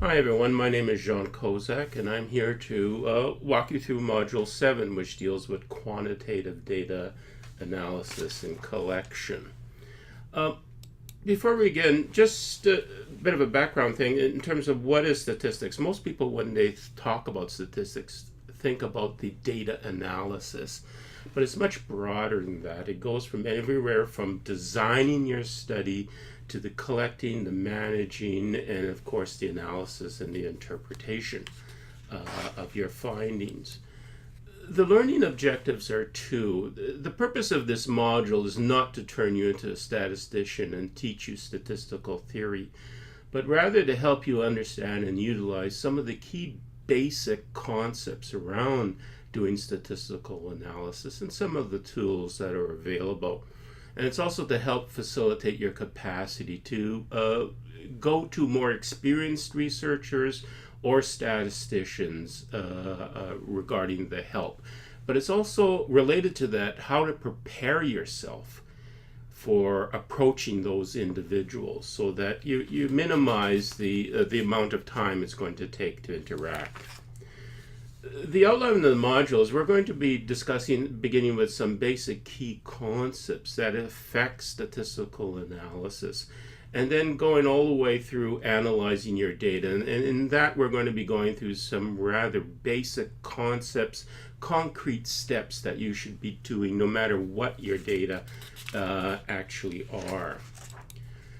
Hi everyone, my name is Jean Kozak and I'm here to walk you through Module 7, which deals with quantitative data analysis and collection. Before we begin, just a bit of a background thing in terms of what is statistics. Most people, when they talk about statistics, think about the data analysis, but it's much broader than that. It goes from everywhere from designing your study to the collecting, the managing, and of course the analysis and the interpretation of your findings. The learning objectives are two. The purpose of this module is not to turn you into a statistician and teach you statistical theory, but rather to help you understand and utilize some of the key basic concepts around doing statistical analysis and some of the tools that are available. And it's also to help facilitate your capacity to go to more experienced researchers or statisticians regarding the help. But it's also related to that, how to prepare yourself for approaching those individuals so that you minimize the amount of time it's going to take to interact. The outline of the modules, we're going to be discussing, beginning with some basic key concepts that affect statistical analysis, and then going all the way through analyzing your data. And in that, we're going to be going through some rather basic concepts, concrete steps that you should be doing no matter what your data actually are.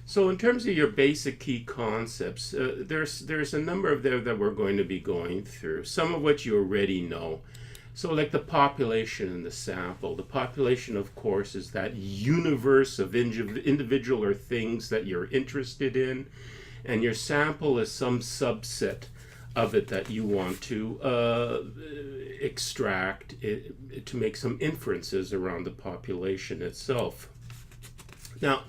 So in terms of your basic key concepts, there's a number of them that we're going to be going through, some of which you already know. So like the population and the sample. The population, of course, is that universe of individual or things that you're interested in, and your sample is some subset of it that you want to extract to make some inferences around the population itself. Now,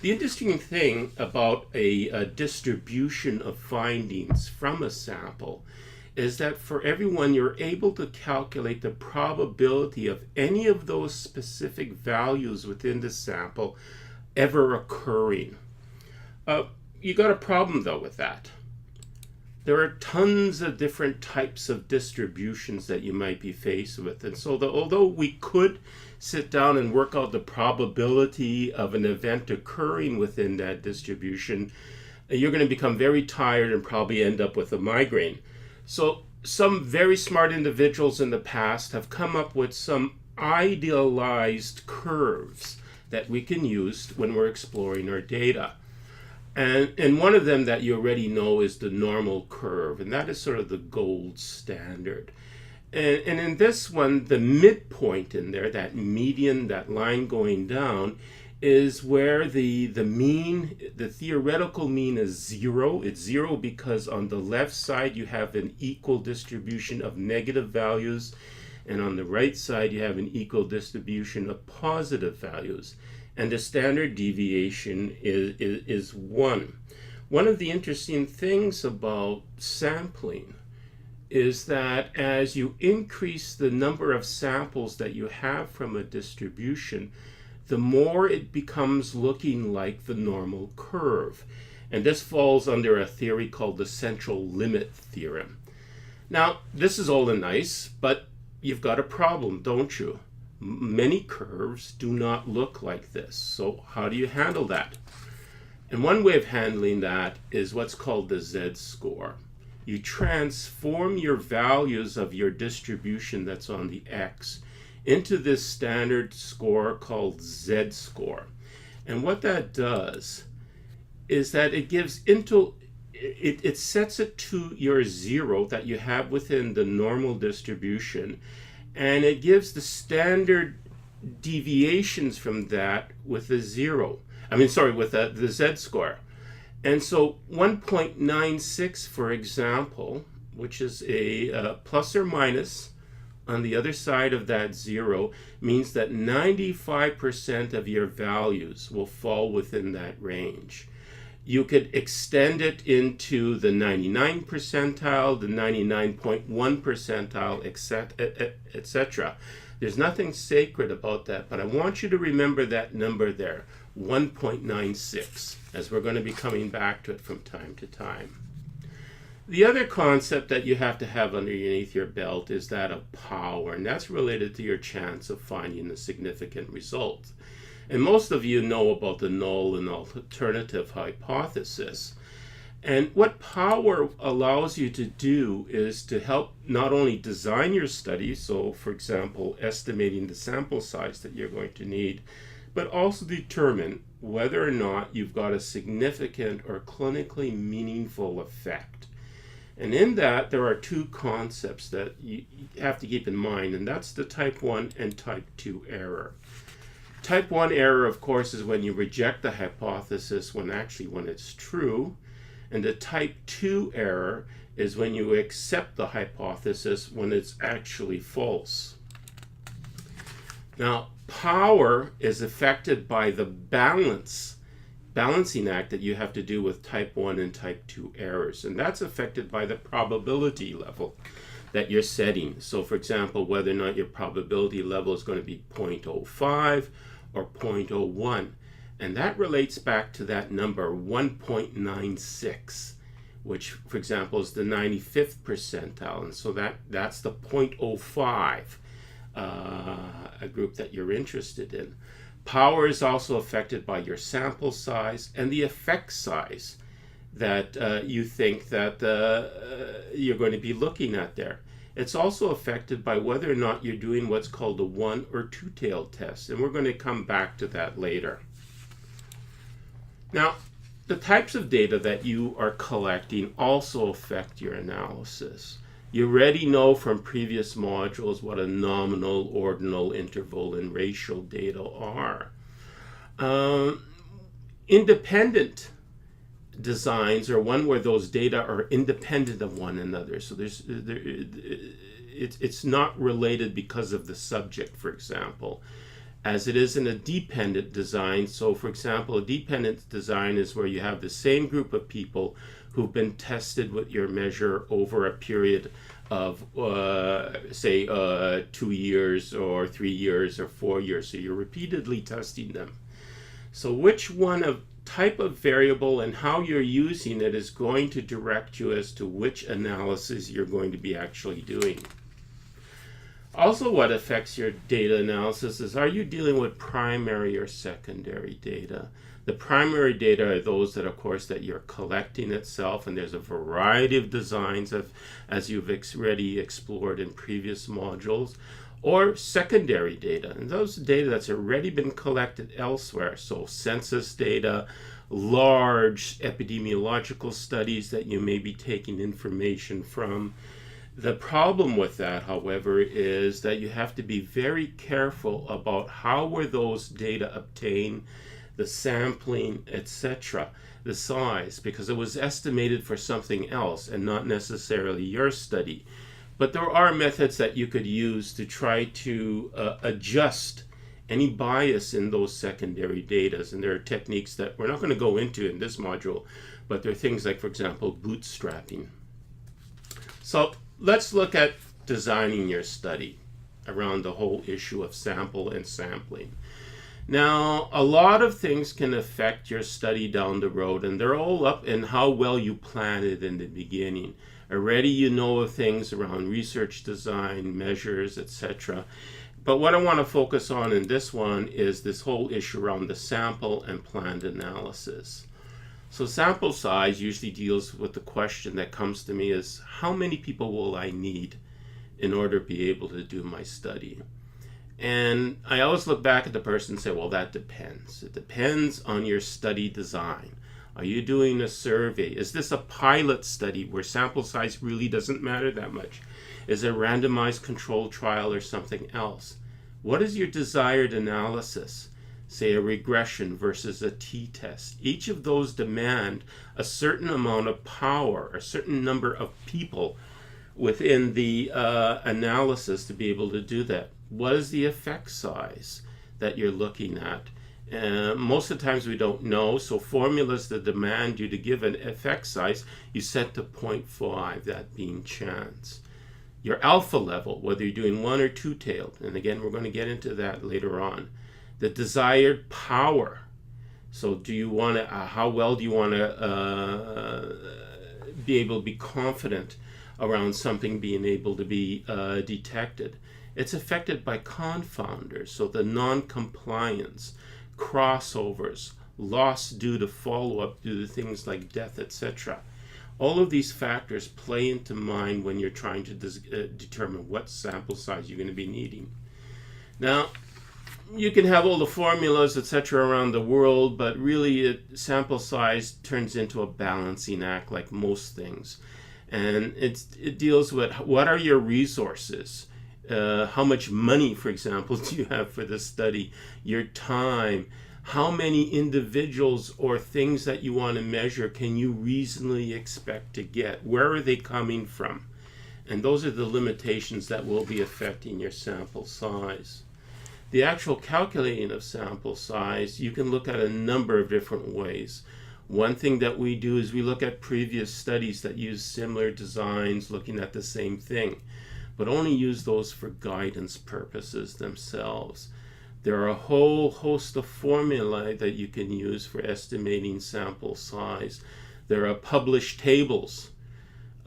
the interesting thing about a distribution of findings from a sample is that for everyone, you're able to calculate the probability of any of those specific values within the sample ever occurring. You got a problem, though, with that. There are tons of different types of distributions that you might be faced with. And so although we could sit down and work out the probability of an event occurring within that distribution, you're going to become very tired and probably end up with a migraine. So some very smart individuals in the past have come up with some idealized curves that we can use when we're exploring our data. And one of them that you already know is the normal curve, and that is sort of the gold standard. And in this one, the midpoint in there, that median, that line going down, is where the mean, the theoretical mean is zero. It's zero because on the left side you have an equal distribution of negative values, and on the right side you have an equal distribution of positive values. And the standard deviation is 1. One of the interesting things about sampling is that as you increase the number of samples that you have from a distribution, the more it becomes looking like the normal curve. And this falls under a theory called the central limit theorem. Now, this is all nice, but you've got a problem, don't you? Many curves do not look like this. So how do you handle that? And one way of handling that is what's called the Z-score. You transform your values of your distribution that's on the X into this standard score called Z-score. And what that does is that it gives it sets it to your zero that you have within the normal distribution, and it gives the standard deviations from that with a zero. With the Z-score. And so 1.96, for example, which is a plus or minus on the other side of that zero, means that 95% of your values will fall within that range. You could extend it into the 99 percentile, the 99.1 percentile, etc. There's nothing sacred about that, but I want you to remember that number there, 1.96, as we're going to be coming back to it from time to time. The other concept that you have to have underneath your belt is that of power, and that's related to your chance of finding a significant result. And most of you know about the null and alternative hypothesis. And what power allows you to do is to help not only design your study, so for example, estimating the sample size that you're going to need, but also determine whether or not you've got a significant or clinically meaningful effect. And in that, there are two concepts that you have to keep in mind, and that's the type 1 and type 2 error. Type 1 error, of course, is when you reject the hypothesis when it's true. And the type 2 error is when you accept the hypothesis when it's actually false. Now, power is affected by the balancing act that you have to do with type 1 and type 2 errors. And that's affected by the probability level that you're setting. So, for example, whether or not your probability level is going to be 0.05 or 0.01. And that relates back to that number 1.96, which, for example, is the 95th percentile. And so that's the 0.05 a group that you're interested in. Power is also affected by your sample size and the effect size that you think that you're going to be looking at there. It's also affected by whether or not you're doing what's called a one- or two-tailed test. And we're going to come back to that later. Now, the types of data that you are collecting also affect your analysis. You already know from previous modules what a nominal, ordinal, interval, and racial data are. Independent designs are one where those data are independent of one another. So it's not related because of the subject, for example, as it is in a dependent design. So, for example, a dependent design is where you have the same group of people who've been tested with your measure over a period of, say, 2 years or 3 years or 4 years. So you're repeatedly testing them. So which one of type of variable and how you're using it is going to direct you as to which analysis you're going to be actually doing. Also, what affects your data analysis is, are you dealing with primary or secondary data? The primary data are those that, of course, that you're collecting itself, and there's a variety of designs as you've already explored in previous modules, or secondary data, and those data that's already been collected elsewhere. So census data, large epidemiological studies that you may be taking information from. The problem with that, however, is that you have to be very careful about how were those data obtained, the sampling, etc., the size, because it was estimated for something else and not necessarily your study. But there are methods that you could use to try to adjust any bias in those secondary data. And there are techniques that we're not going to go into in this module, but there are things like, for example, bootstrapping. So let's look at designing your study around the whole issue of sample and sampling. Now, a lot of things can affect your study down the road, and they're all up in how well you plan it in the beginning. Already you know of things around research design, measures, etc. But what I want to focus on in this one is this whole issue around the sample and planned analysis. So sample size usually deals with the question that comes to me is, how many people will I need in order to be able to do my study? And I always look back at the person and say, well, that depends. It depends on your study design. Are you doing a survey? Is this a pilot study where sample size really doesn't matter that much? Is it a randomized controlled trial or something else? What is your desired analysis? Say a regression versus a t-test. Each of those demand a certain amount of power, a certain number of people within the analysis to be able to do that. What is the effect size that you're looking at? Most of the times we don't know, so formulas that demand you to give an effect size, you set to 0.5, that being chance. Your alpha level, whether you're doing one or two-tailed, and again, we're going to get into that later on. The desired power. So do you want to, how well do you want to be able to be confident around something being able to be detected. It's affected by confounders, so the non-compliance, crossovers, loss due to follow-up due to things like death, etc. All of these factors play into mind when you're trying to determine what sample size you're going to be needing. Now, you can have all the formulas, etc. around the world, but really sample size turns into a balancing act like most things. And it deals with what are your resources? How much money, for example, do you have for this study? Your time. How many individuals or things that you want to measure can you reasonably expect to get? Where are they coming from? And those are the limitations that will be affecting your sample size. The actual calculating of sample size, you can look at a number of different ways. One thing that we do is we look at previous studies that use similar designs looking at the same thing, but only use those for guidance purposes themselves. There are a whole host of formulae that you can use for estimating sample size. There are published tables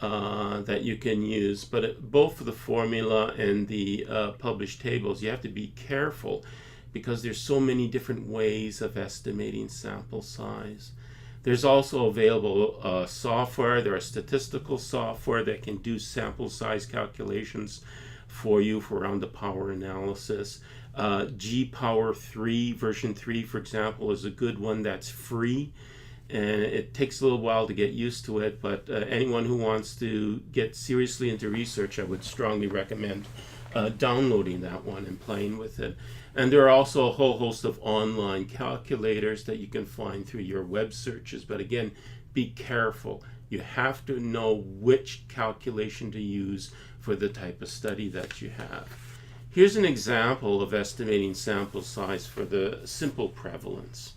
that you can use, but both for the formula and the published tables, you have to be careful because there's so many different ways of estimating sample size. There's also available software. There are statistical software that can do sample size calculations for you for around the power analysis. G-Power 3, version 3, for example, is a good one that's free. And it takes a little while to get used to it, but anyone who wants to get seriously into research, I would strongly recommend downloading that one and playing with it. And there are also a whole host of online calculators that you can find through your web searches. But again, be careful. You have to know which calculation to use for the type of study that you have. Here's an example of estimating sample size for the simple prevalence.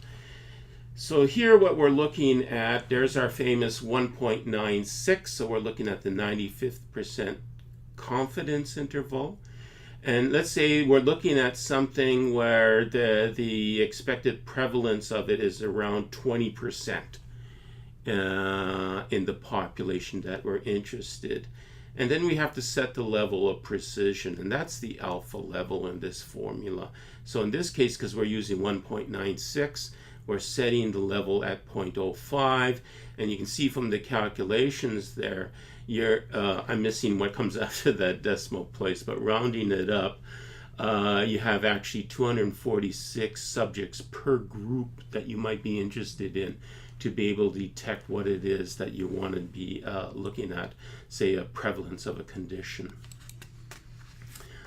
So here what we're looking at, there's our famous 1.96, so we're looking at the 95th percent confidence interval. And let's say we're looking at something where the expected prevalence of it is around 20% in the population that we're interested. And then we have to set the level of precision, and that's the alpha level in this formula. So in this case, because we're using 1.96, we're setting the level at 0.05, and you can see from the calculations there, I'm missing what comes after that decimal place, but rounding it up, you have actually 246 subjects per group that you might be interested in to be able to detect what it is that you want to be looking at, say a prevalence of a condition.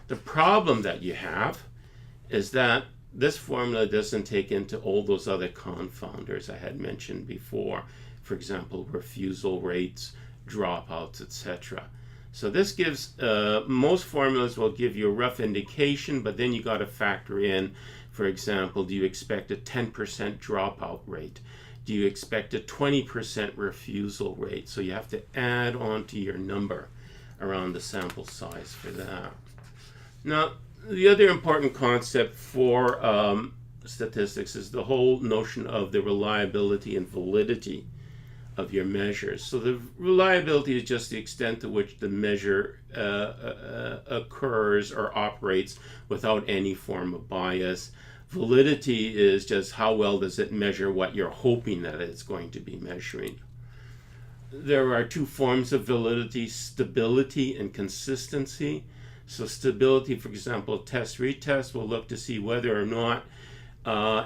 The problem that you have is that this formula doesn't take into all those other confounders I had mentioned before, for example, refusal rates, dropouts, etc. So this gives, most formulas will give you a rough indication, but then you got to factor in, for example, do you expect a 10% dropout rate? Do you expect a 20% refusal rate? So you have to add on to your number around the sample size for that. Now, the other important concept for statistics is the whole notion of the reliability and validity of your measures. So the reliability is just the extent to which the measure occurs or operates without any form of bias. Validity is just how well does it measure what you're hoping that it's going to be measuring. There are two forms of validity, stability and consistency. So stability, for example, test retest will look to see whether or not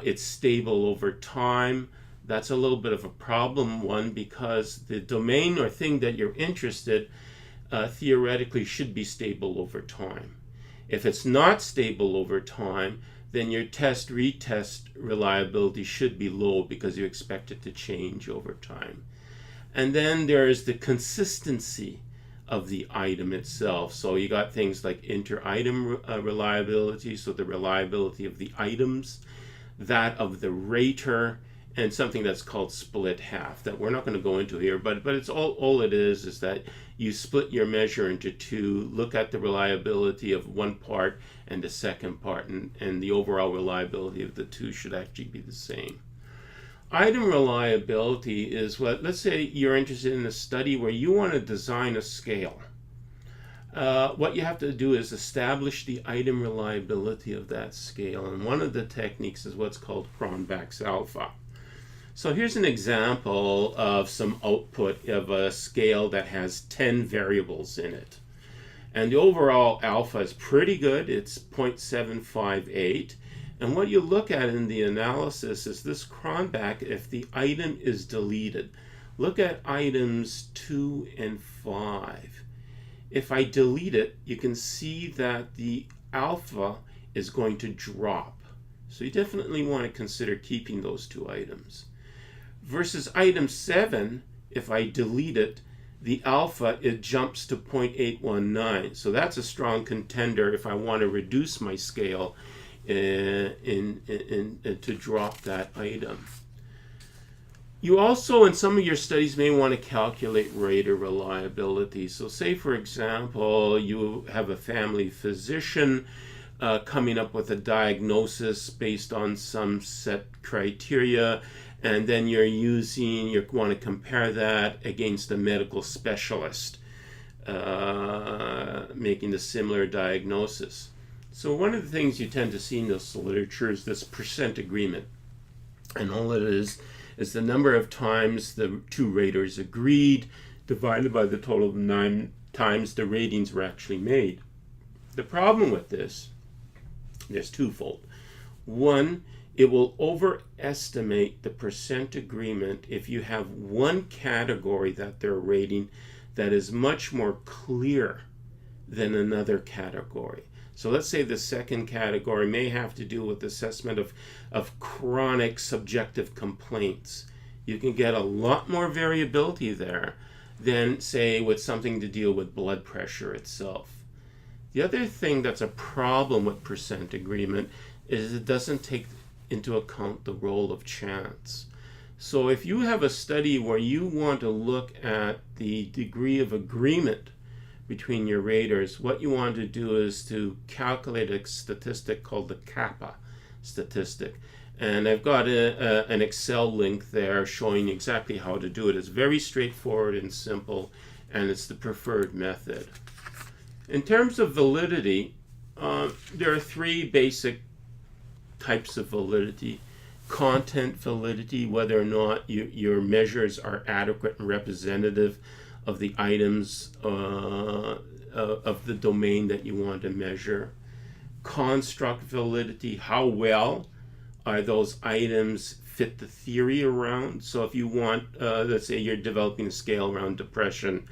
it's stable over time. That's a little bit of a problem, one, because the domain or thing that you're interested theoretically should be stable over time. If it's not stable over time, then your test retest reliability should be low because you expect it to change over time. And then there is the consistency of the item itself. So you got things like inter-item reliability, so the reliability of the items, that of the rater, and something that's called split half that we're not going to go into here, but it's all it is that you split your measure into two, look at the reliability of one part and the second part, and the overall reliability of the two should actually be the same. Item reliability is what, let's say you're interested in a study where you want to design a scale. What you have to do is establish the item reliability of that scale. And one of the techniques is what's called Cronbach's alpha. So here's an example of some output of a scale that has 10 variables in it. And the overall alpha is pretty good. It's 0.758. And what you look at in the analysis is this Cronbach if the item is deleted. Look at items 2 and 5. If I delete it, you can see that the alpha is going to drop. So you definitely want to consider keeping those two items. Versus item 7, if I delete it, the alpha, it jumps to 0.819. So that's a strong contender if I want to reduce my scale to drop that item. You also, in some of your studies, may want to calculate rater reliability. So say, for example, you have a family physician coming up with a diagnosis based on some set criteria, and then you want to compare that against a medical specialist making a similar diagnosis. So one of the things you tend to see in this literature is this percent agreement. And all it is the number of times the two raters agreed divided by the total of 9 times the ratings were actually made. The problem with this is twofold. One, it will overestimate the percent agreement if you have one category that they're rating that is much more clear than another category. So let's say the second category may have to do with assessment of chronic subjective complaints. You can get a lot more variability there than, say, with something to deal with blood pressure itself. The other thing that's a problem with percent agreement is it doesn't take into account the role of chance. So if you have a study where you want to look at the degree of agreement between your raters, what you want to do is to calculate a statistic called the kappa statistic. And I've got an Excel link there showing exactly how to do it. It's very straightforward and simple, and it's the preferred method. In terms of validity, there are 3 basic types of validity. Content validity, whether or not your measures are adequate and representative of the items of the domain that you want to measure. Construct validity, how well are those items fit the theory around. So if you want, let's say you're developing a scale around depression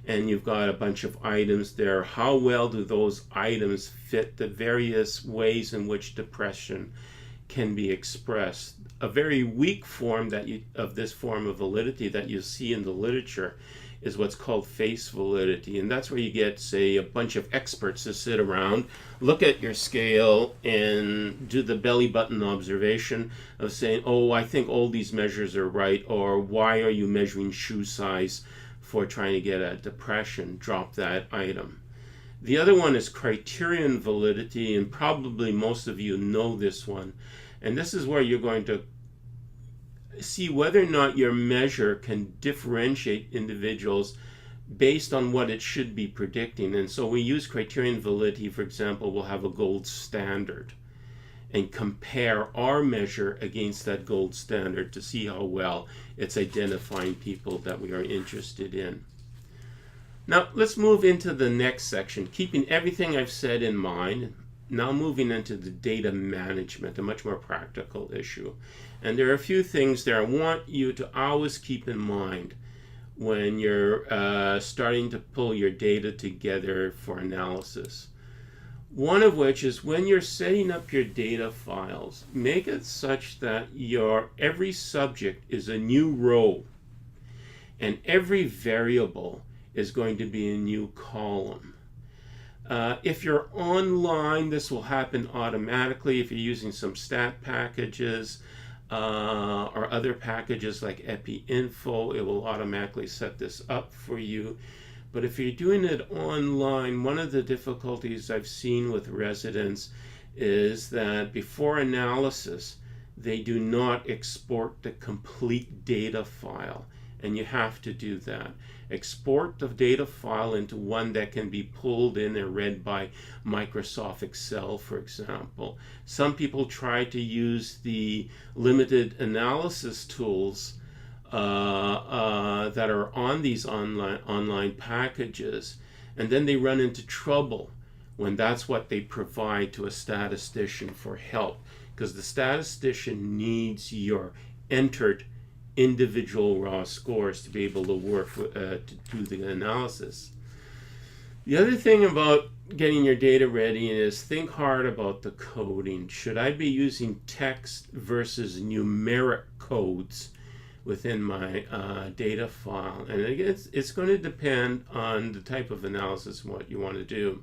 and you've got a bunch of items there, how well do those items fit the various ways in which depression can be expressed? A very weak form of this form of validity that you see in the literature is what's called face validity. And that's where you get, say, a bunch of experts to sit around, look at your scale, and do the belly button observation of saying, oh, I think all these measures are right, or why are you measuring shoe size for trying to get at depression? Drop that item. The other one is criterion validity, and probably most of you know this one. And this is where you're going to see whether or not your measure can differentiate individuals based on what it should be predicting. And so we use criterion validity. For example, we'll have a gold standard and compare our measure against that gold standard to see how well it's identifying people that we are interested in. Now let's move into the next section, keeping everything I've said in mind. Now moving into the data management, a much more practical issue. And there are a few things there I want you to always keep in mind when you're starting to pull your data together for analysis. One of which is when you're setting up your data files, make it such that every subject is a new row and every variable is going to be a new column. If you're online, this will happen automatically. If you're using some stat packages or other packages like EpiInfo, it will automatically set this up for you. But if you're doing it online, one of the difficulties I've seen with residents is that before analysis, they do not export the complete data file, and you have to do that. Export the data file into one that can be pulled in and read by Microsoft Excel, for example. Some people try to use the limited analysis tools that are on these online packages, and then they run into trouble when that's what they provide to a statistician for help, because the statistician needs your entered individual raw scores to be able to work to do the analysis. The other thing about getting your data ready is think hard about the coding. Should I be using text versus numeric codes within my data file? And it's going to depend on the type of analysis and what you want to do.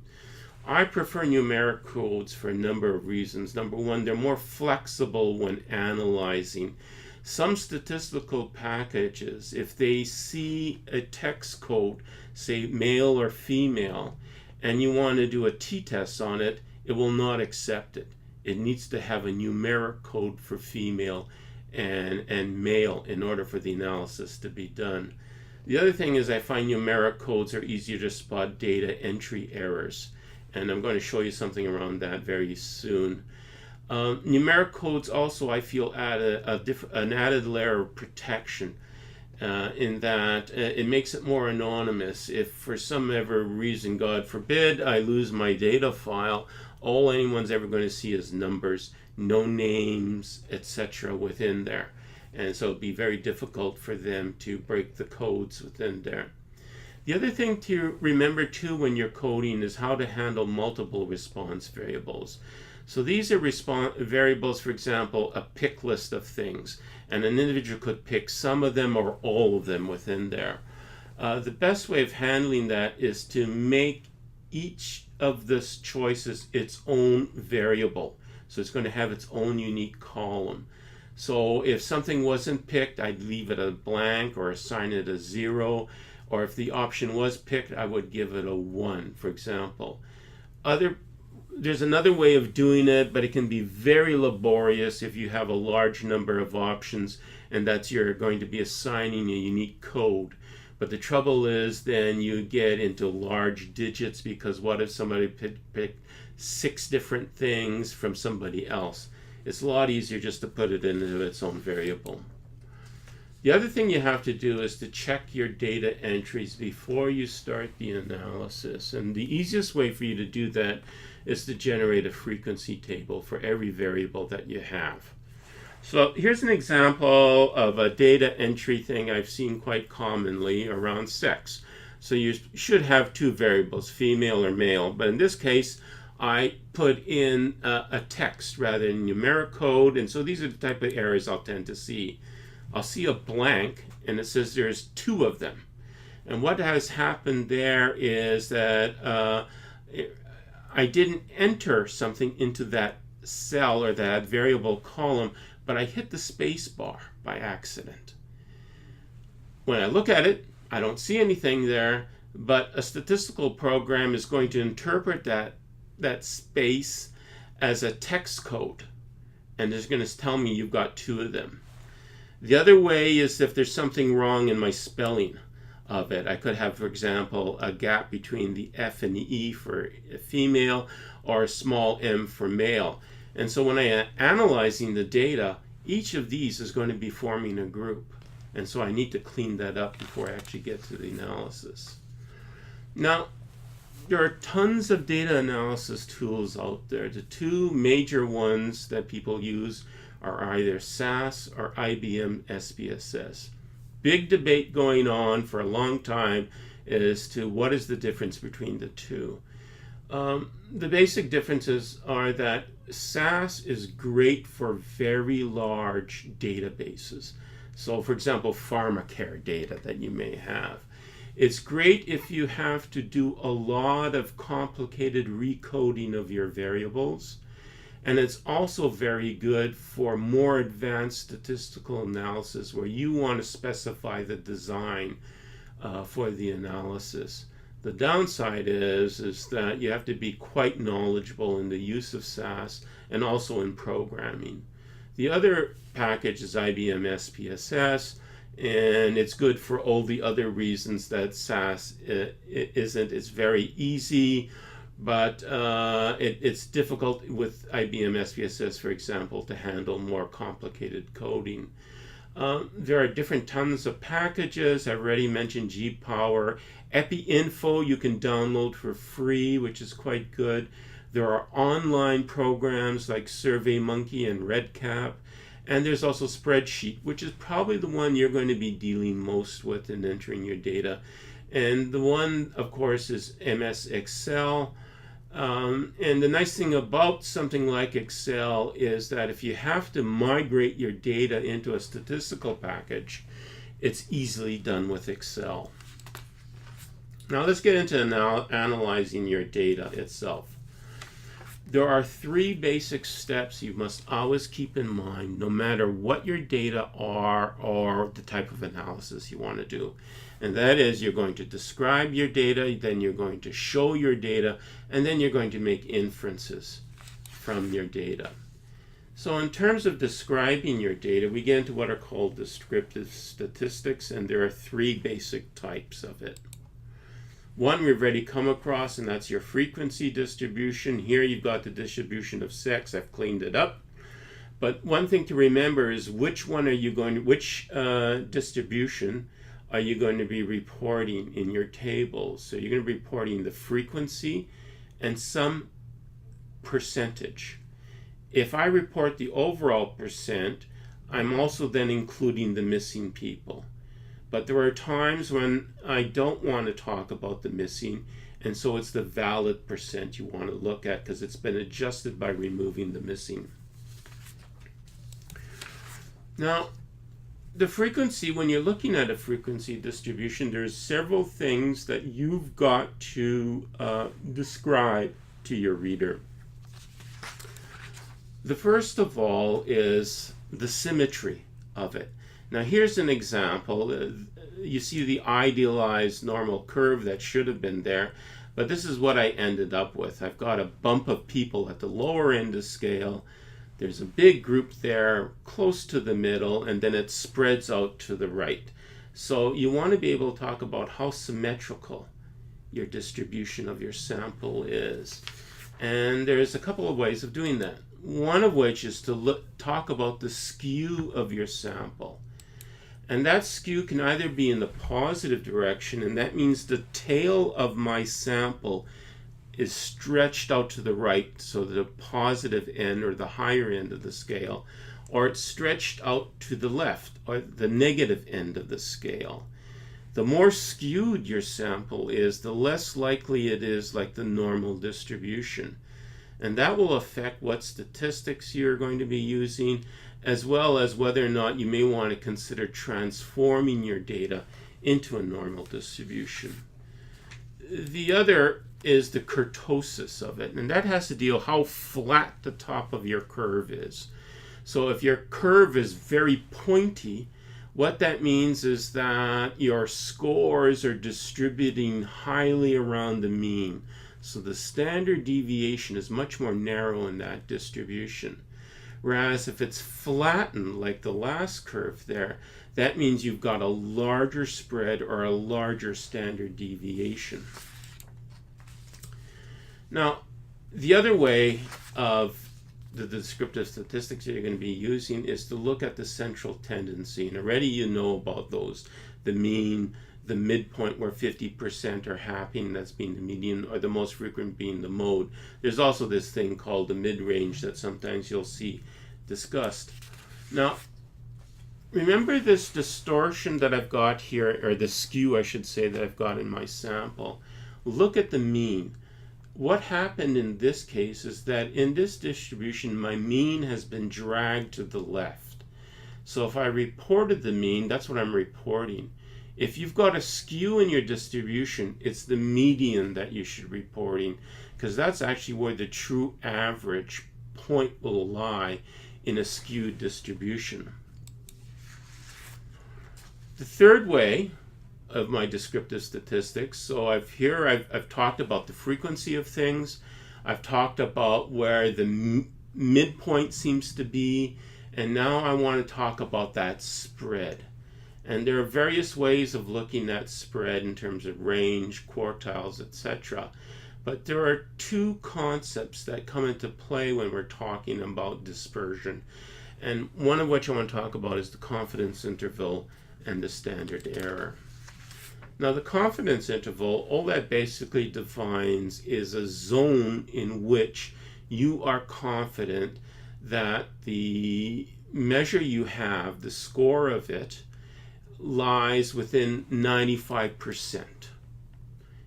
I prefer numeric codes for a number of reasons. Number one, they're more flexible when analyzing. Some statistical packages, if they see a text code, say male or female, and you want to do a t-test on it, it will not accept it. It needs to have a numeric code for female and male in order for the analysis to be done. The other thing is I find numeric codes are easier to spot data entry errors, and I'm going to show you something around that very soon. Numeric codes also, I feel, add an added layer of protection in that it makes it more anonymous. If for some ever reason, God forbid, I lose my data file, all anyone's ever going to see is numbers, no names, etc. within there. And so it'd be very difficult for them to break the codes within there. The other thing to remember too when you're coding is how to handle multiple response variables. So these are variables, for example, a pick list of things, and an individual could pick some of them or all of them within there. The best way of handling that is to make each of these choices its own variable. So it's going to have its own unique column. So if something wasn't picked, I'd leave it a blank or assign it a 0. Or if the option was picked, I would give it a 1, for example. There's another way of doing it, but it can be very laborious if you have a large number of options, and that's you're going to be assigning a unique code. But the trouble is then you get into large digits, because what if somebody picked 6 different things from somebody else? It's a lot easier just to put it into its own variable. The other thing you have to do is to check your data entries before you start the analysis. And the easiest way for you to do that is to generate a frequency table for every variable that you have. So here's an example of a data entry thing I've seen quite commonly around sex. So you should have 2 variables, female or male. But in this case, I put in a text rather than numeric code. And so these are the type of errors I'll tend to see. I'll see a blank, and it says there's 2 of them. And what has happened there is that I didn't enter something into that cell or that variable column, but I hit the space bar by accident. When I look at it, I don't see anything there, but a statistical program is going to interpret that space as a text code, and it's going to tell me you've got 2 of them. The other way is if there's something wrong in my spelling of it. I could have, for example, a gap between the F and the E for female, or a small m for male. And so when I am analyzing the data, each of these is going to be forming a group. And so I need to clean that up before I actually get to the analysis. Now, there are tons of data analysis tools out there. The 2 major ones that people use are either SAS or IBM SPSS. Big debate going on for a long time as to what is the difference between the 2. The basic differences are that SAS is great for very large databases. So, for example, pharmacare data that you may have. It's great if you have to do a lot of complicated recoding of your variables. And it's also very good for more advanced statistical analysis where you want to specify the design for the analysis. The downside is that you have to be quite knowledgeable in the use of SAS and also in programming. The other package is IBM SPSS, and it's good for all the other reasons that SAS isn't. It's very easy, but it's difficult with IBM SPSS, for example, to handle more complicated coding. There are different tons of packages. I already mentioned GPower. EpiInfo you can download for free, which is quite good. There are online programs like SurveyMonkey and RedCap. And there's also Spreadsheet, which is probably the one you're going to be dealing most with in entering your data. And the one, of course, is MS Excel. And the nice thing about something like Excel is that if you have to migrate your data into a statistical package, it's easily done with Excel. Now let's get into analyzing your data itself. There are three basic steps you must always keep in mind, no matter what your data are or the type of analysis you want to do. And that is, you're going to describe your data, then you're going to show your data, and then you're going to make inferences from your data. So in terms of describing your data, we get into what are called descriptive statistics, and there are three basic types of it. One we've already come across, and that's your frequency distribution. Here you've got the distribution of sex. I've cleaned it up. But one thing to remember is which distribution are you going to be reporting in your tables. So you're going to be reporting the frequency and some percentage. If I report the overall percent, I'm also then including the missing people. But there are times when I don't want to talk about the missing, and so it's the valid percent you want to look at because it's been adjusted by removing the missing. Now, the frequency, when you're looking at a frequency distribution, there's several things that you've got to describe to your reader. The first of all is the symmetry of it. Now here's an example. You see the idealized normal curve that should have been there, but this is what I ended up with. I've got a bump of people at the lower end of scale. There's a big group there close to the middle, and then it spreads out to the right. So you want to be able to talk about how symmetrical your distribution of your sample is. And there's a couple of ways of doing that. One of which is to talk about the skew of your sample. And that skew can either be in the positive direction, and that means the tail of my sample is stretched out to the right, so the positive end or the higher end of the scale, or it's stretched out to the left, or the negative end of the scale. The more skewed your sample is, the less likely it is like the normal distribution. And that will affect what statistics you're going to be using, as well as whether or not you may want to consider transforming your data into a normal distribution. The other is the kurtosis of it, and that has to deal with how flat the top of your curve is. So if your curve is very pointy, what that means is that your scores are distributing highly around the mean. So the standard deviation is much more narrow in that distribution. Whereas if it's flattened like the last curve there, that means you've got a larger spread or a larger standard deviation. Now, the other way of the descriptive statistics that you're going to be using is to look at the central tendency. And already you know about those, the mean, the midpoint where 50% are happy, and that's being the median, or the most frequent being the mode. There's also this thing called the mid-range that sometimes you'll see discussed. Now, remember this distortion that I've got here, or the skew, I should say, that I've got in my sample. Look at the mean. What happened in this case is that in this distribution, my mean has been dragged to the left. So if I reported the mean, that's what I'm reporting. If you've got a skew in your distribution, it's the median that you should be reporting, because that's actually where the true average point will lie in a skewed distribution. The third way of my descriptive statistics, so I've talked about the frequency of things, I've talked about where the midpoint seems to be, And now I want to talk about that spread. And there are various ways of looking at spread in terms of range, quartiles, etc. But there are two concepts that come into play when we're talking about dispersion. And one of which I want to talk about is the confidence interval and the standard error. Now, the confidence interval, all that basically defines is a zone in which you are confident that the measure you have, the score of it, lies within 95%.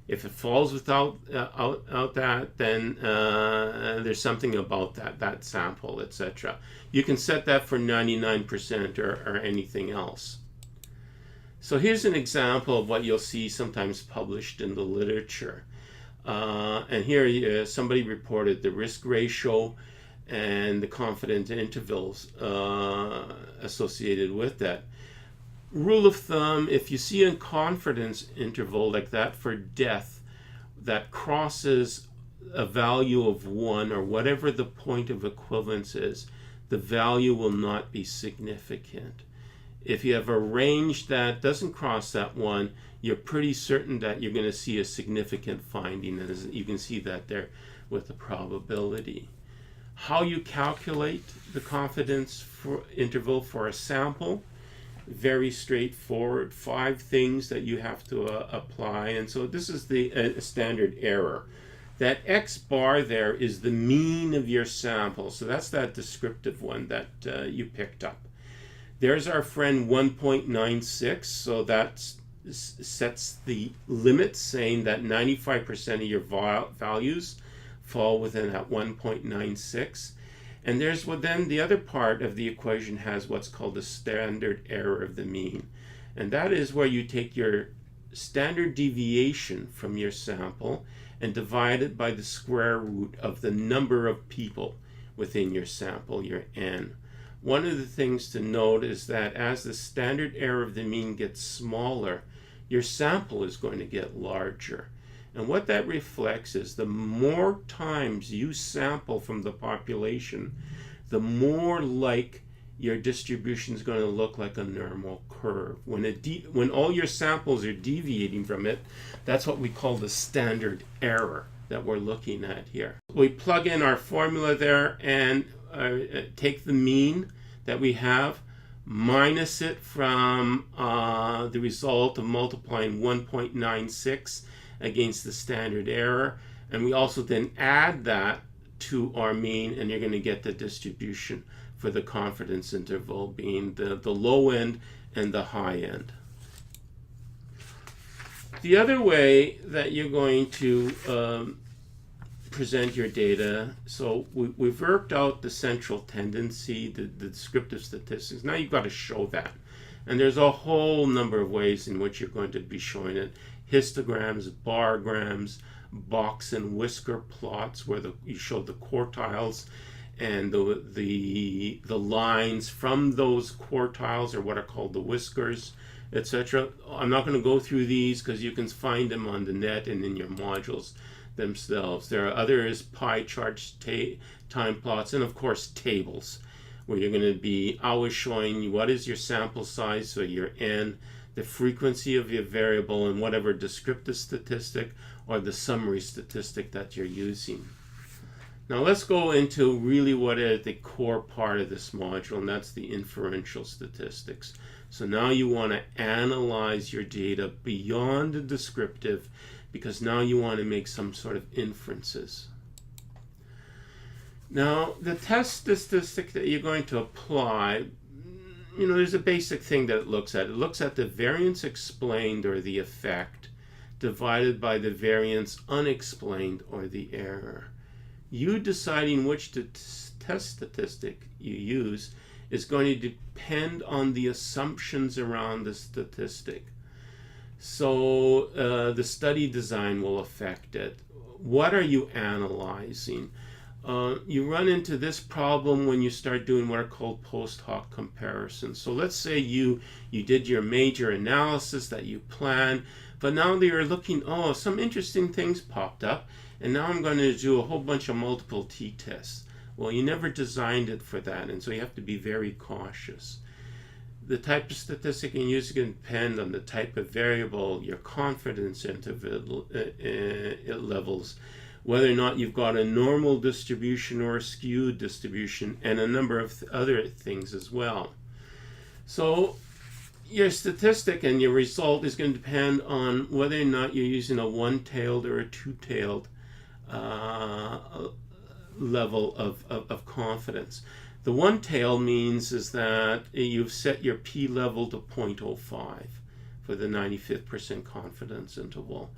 If it falls without out that, then there's something about that sample, etc. You can set that for 99% or anything else. So here's an example of what you'll see sometimes published in the literature. And here somebody reported the risk ratio and the confidence intervals associated with that. Rule of thumb, if you see a confidence interval like that for death that crosses a value of 1 or whatever the point of equivalence is, the value will not be significant. If you have a range that doesn't cross that 1, you're pretty certain that you're going to see a significant finding, and you can see that there with the probability. How you calculate the confidence interval for a sample, very straightforward. 5 things that you have to apply, and so this is the standard error. That X bar there is the mean of your sample, so that's that descriptive one that you picked up. There's our friend 1.96, so that sets the limit, saying that 95% of your values fall within that 1.96. And there's then the other part of the equation has what's called the standard error of the mean. And that is where you take your standard deviation from your sample and divide it by the square root of the number of people within your sample, your n. One of the things to note is that as the standard error of the mean gets smaller, your sample is going to get larger. And what that reflects is the more times you sample from the population, the more like your distribution is going to look like a normal curve. When all your samples are deviating from it, that's what we call the standard error that we're looking at here. We plug in our formula there and take the mean that we have, minus it from the result of multiplying 1.96 against the standard error, and we also then add that to our mean, and you're going to get the distribution for the confidence interval being the low end and the high end. The other way that you're going to present your data, so we've worked out the central tendency, the descriptive statistics. Now you've got to show that. And there's a whole number of ways in which you're going to be showing it. Histograms, bargrams, box and whisker plots where you show the quartiles and the lines from those quartiles are what are called the whiskers, etc. I'm not going to go through these because you can find them on the net and in your modules themselves. There are others, pie charts, time plots, and of course tables, where you're going to be always showing you what is your sample size, so your n, the frequency of your variable, and whatever descriptive statistic or the summary statistic that you're using. Now let's go into really what is the core part of this module, and that's the inferential statistics. So now you want to analyze your data beyond the descriptive, because now you want to make some sort of inferences. Now, the test statistic that you're going to apply, there's a basic thing that it looks at. It looks at the variance explained, or the effect, divided by the variance unexplained, or the error. You deciding which test statistic you use is going to depend on the assumptions around the statistic. So the study design will affect it. What are you analyzing? You run into this problem when you start doing what are called post hoc comparisons. So let's say you did your major analysis that you planned, but now you're looking, some interesting things popped up, and now I'm going to do a whole bunch of multiple t-tests. Well, you never designed it for that, and so you have to be very cautious. The type of statistic you use can depend on the type of variable, your confidence interval levels, whether or not you've got a normal distribution or a skewed distribution, and a number of other things as well. So your statistic and your result is going to depend on whether or not you're using a one-tailed or a two-tailed level of confidence. The one-tail means is that you've set your p level to 0.05 for the 95th percent confidence interval.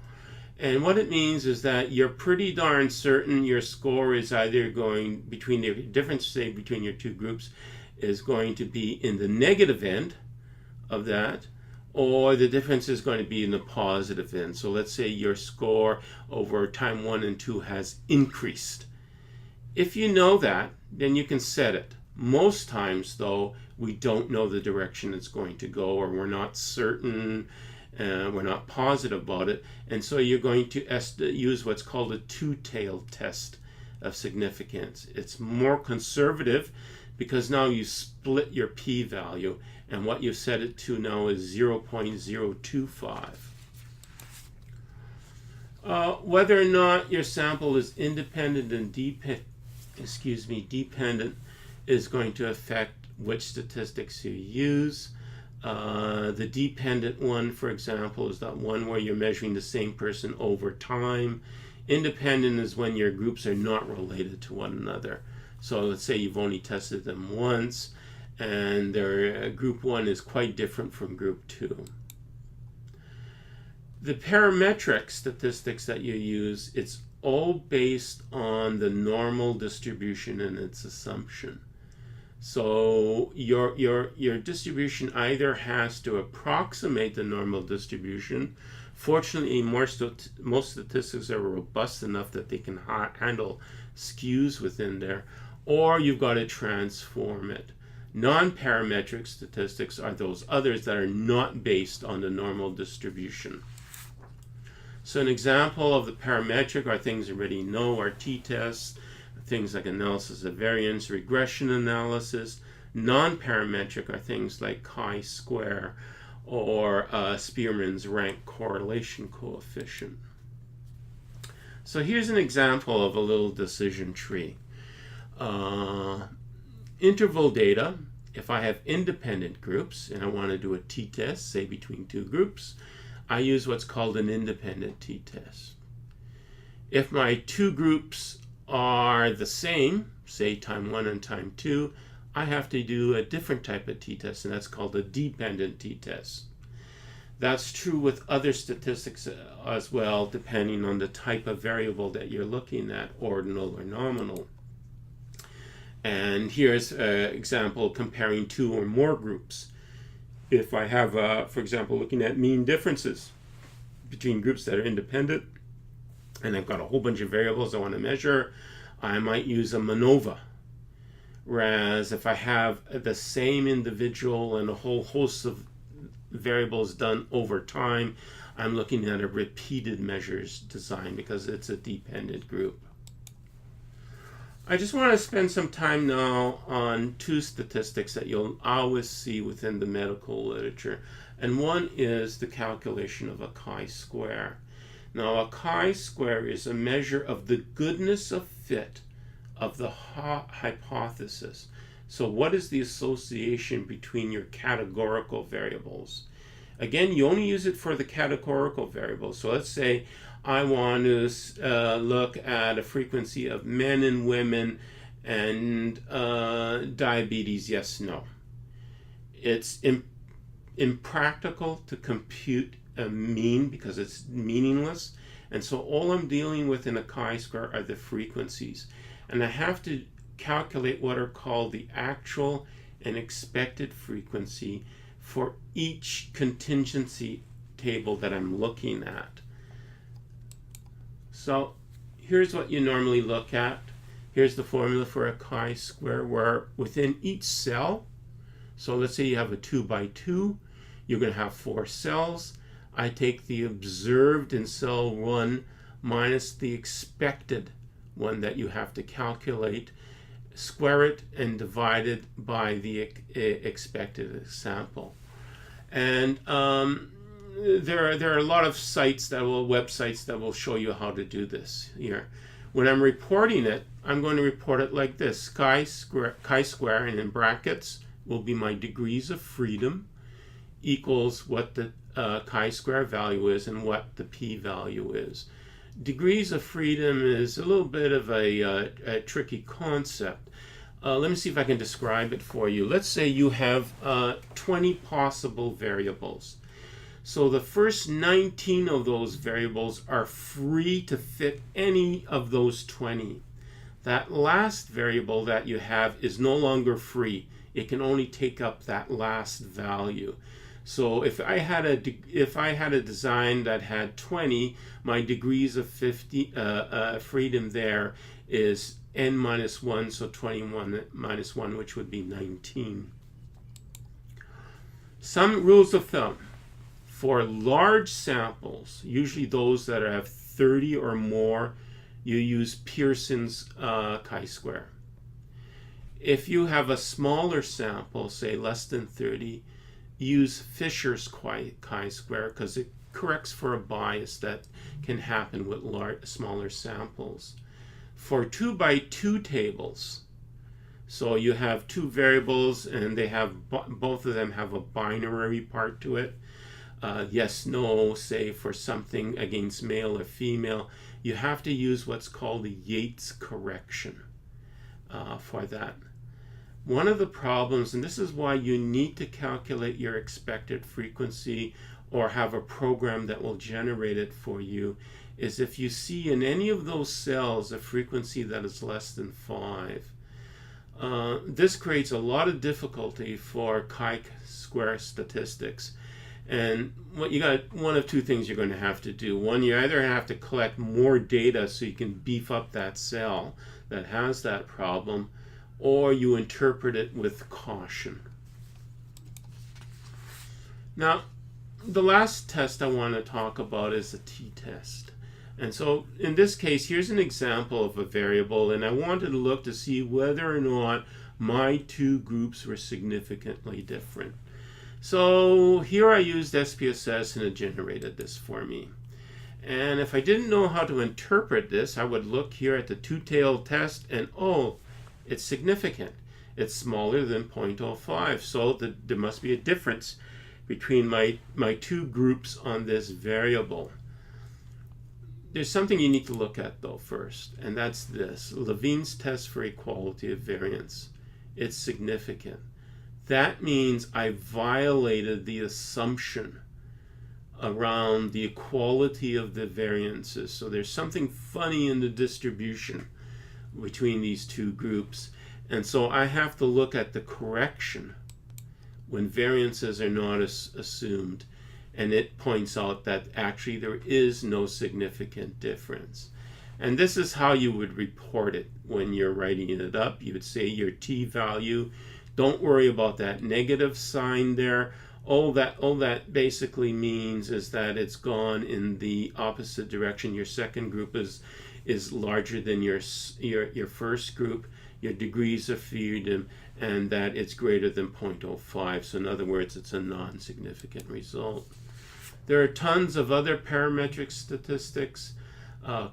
And what it means is that you're pretty darn certain your score is either going between the difference, say, between your two groups is going to be in the negative end of that, or the difference is going to be in the positive end. So let's say your score over time 1 and 2 has increased. If you know that, then you can set it. Most times, though, we don't know the direction it's going to go, or we're not certain, we're not positive about it, and so you're going to use what's called a two-tailed test of significance. It's more conservative because now you split your p-value, and what you've set it to now is 0.025. Whether or not your sample is independent and dependent is going to affect which statistics you use. The dependent one, for example, is that one where you're measuring the same person over time. Independent is when your groups are not related to one another. So let's say you've only tested them once, and their group 1 is quite different from group 2. The parametric statistics that you use, it's all based on the normal distribution and its assumption. So your distribution either has to approximate the normal distribution. Fortunately, most statistics are robust enough that they can handle skews within there, or you've got to transform it. Non-parametric statistics are those others that are not based on the normal distribution. So an example of the parametric are things you already know are t-tests, things like analysis of variance, regression analysis. Non-parametric are things like chi-square or Spearman's rank correlation coefficient. So here's an example of a little decision tree. Interval data, if I have independent groups and I want to do a t-test, say between two groups, I use what's called an independent t-test. If my two groups are the same, say time 1 and time 2, I have to do a different type of t-test, and that's called a dependent t-test. That's true with other statistics as well, depending on the type of variable that you're looking at, ordinal or nominal. And here's an example comparing two or more groups. If I have, for example, looking at mean differences between groups that are independent, and I've got a whole bunch of variables I want to measure, I might use a MANOVA. Whereas if I have the same individual and a whole host of variables done over time, I'm looking at a repeated measures design because it's a dependent group. I just want to spend some time now on two statistics that you'll always see within the medical literature. And one is the calculation of a chi-square. Now, a chi-square is a measure of the goodness of fit of the hypothesis. So what is the association between your categorical variables? Again, you only use it for the categorical variables. So let's say I want to look at a frequency of men and women and diabetes, yes, no. It's impractical to compute a mean because it's meaningless. And so all I'm dealing with in a chi-square are the frequencies. And I have to calculate what are called the actual and expected frequency for each contingency table that I'm looking at. So here's what you normally look at. Here's the formula for a chi-square where within each cell, so let's say you have a 2 by 2, you're going to have 4 cells. I take the observed in cell 1 minus the expected one that you have to calculate. square it, and divide it by the expected sample. And there are a lot of websites that will show you how to do this here. When I'm reporting it, I'm going to report it like this: chi-square, and in brackets will be my degrees of freedom, equals what the chi-square value is and what the p-value is. Degrees of freedom is a little bit of a tricky concept. Let me see if I can describe it for you. Let's say you have 20 possible variables. So the first 19 of those variables are free to fit any of those 20. That last variable that you have is no longer free. It can only take up that last value. So if I had a design that had 20, my degrees of freedom there is n minus 1, so 21 minus 1, which would be 19. Some rules of thumb. For large samples, usually those that have 30 or more, you use Pearson's chi-square. If you have a smaller sample, say less than 30, use Fisher's chi-square, because it corrects for a bias that can happen with smaller samples. For 2 by 2 tables, so you have two variables and they have both of them have a binary part to it. Yes, no, say for something against male or female, you have to use what's called the Yates correction for that. One of the problems, and this is why you need to calculate your expected frequency or have a program that will generate it for you, is if you see in any of those cells a frequency that is less than 5. This creates a lot of difficulty for chi-square statistics. And what you got, one of two things you're going to have to do. One, you either have to collect more data so you can beef up that cell that has that problem, or you interpret it with caution. Now, the last test I want to talk about is the t-test. And so in this case, here's an example of a variable, and I wanted to look to see whether or not my two groups were significantly different. So here I used SPSS and it generated this for me. And if I didn't know how to interpret this, I would look here at the two-tailed test and, oh, it's significant. It's smaller than 0.05. So there must be a difference between my two groups on this variable. There's something you need to look at though first, and that's this. Levene's test for equality of variance. It's significant. That means I violated the assumption around the equality of the variances. So there's something funny in the distribution between these two groups. And so I have to look at the correction when variances are not assumed. And it points out that actually there is no significant difference. And this is how you would report it when you're writing it up. You would say your t-value. Don't worry about that negative sign there. All that basically means is that it's gone in the opposite direction. Your second group is larger than your first group, your degrees of freedom, and that it's greater than 0.05. So in other words, it's a non-significant result. There are tons of other parametric statistics,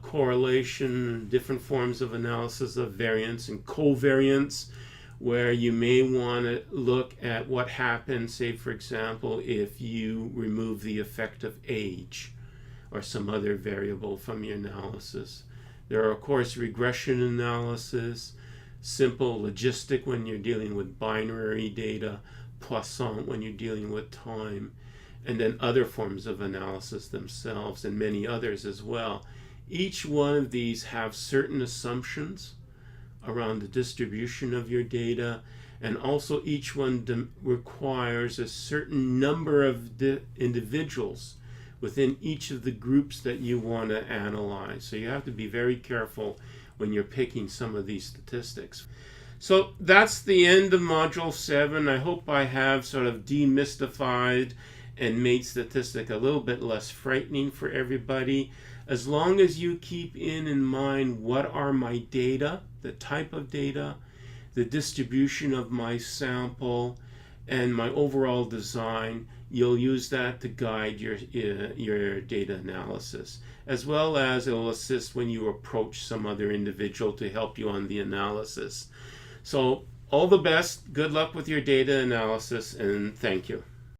correlation, different forms of analysis of variance and covariance, where you may want to look at what happens, say, for example, if you remove the effect of age or some other variable from your analysis. There are, of course, regression analysis, simple logistic when you're dealing with binary data, Poisson when you're dealing with time, and then other forms of analysis themselves, and many others as well. Each one of these have certain assumptions around the distribution of your data, and also each one requires a certain number of individuals within each of the groups that you want to analyze. So you have to be very careful when you're picking some of these statistics. So that's the end of Module 7. I hope I have sort of demystified and made statistics a little bit less frightening for everybody. As long as you keep in mind what are my data, the type of data, the distribution of my sample, and my overall design. You'll use that to guide your data analysis, as well as it will assist when you approach some other individual to help you on the analysis. So all the best, good luck with your data analysis, and thank you.